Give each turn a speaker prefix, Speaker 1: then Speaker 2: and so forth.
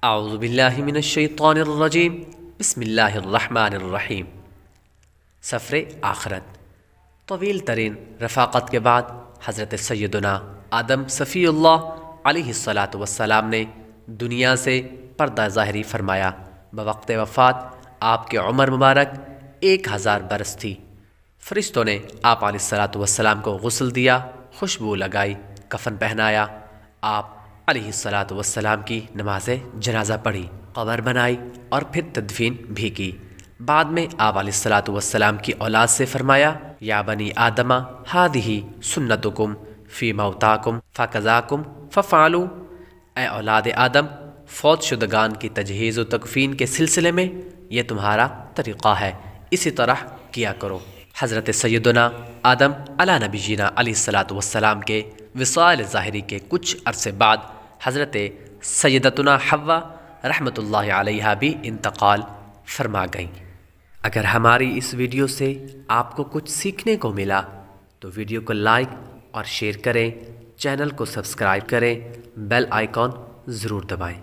Speaker 1: اعوذ باللہ من الشیطان الرجیم بسم اللہ الرحمن الرحیم۔ سفر آخرت۔ طویل ترین رفاقت کے بعد حضرت سیدنا آدم صفی اللہ علیہ السلام نے دنیا سے پردہ ظاہری فرمایا۔ بوقت وفات آپ کے عمر مبارک 1000 برس تھی۔ فرشتوں نے آپ علیہ السلام کو غسل دیا، خوشبو لگائی، کفن پہنایا، آپ علیہ السلام کی نماز جنازہ پڑھی، قبر بنائی اور پھر تدفین بھی کی۔ بعد میں آپ علیہ السلام کی اولاد سے فرمایا، یا بنی آدم ہادہ سنتکم فی موتاکم فکذاکم ففعلوا، اے اولاد آدم، فوت شدگان کی تجہیز و تکفین کے سلسلے میں یہ تمہارا طریقہ ہے، اسی طرح کیا کرو۔ حضرت سیدنا آدم علیہ نبینا علیہ السلام کے وصال ظاہری کے کچھ عرصے بعد حضرت سیدتنا حوا رحمۃ اللہ علیہا بھی انتقال فرما گئیں۔ اگر ہماری اس ویڈیو سے آپ کو کچھ سیکھنے کو ملا تو ویڈیو کو لائک اور شیئر کریں، چینل کو سبسکرائب کریں، بیل آئیکن ضرور دبائیں۔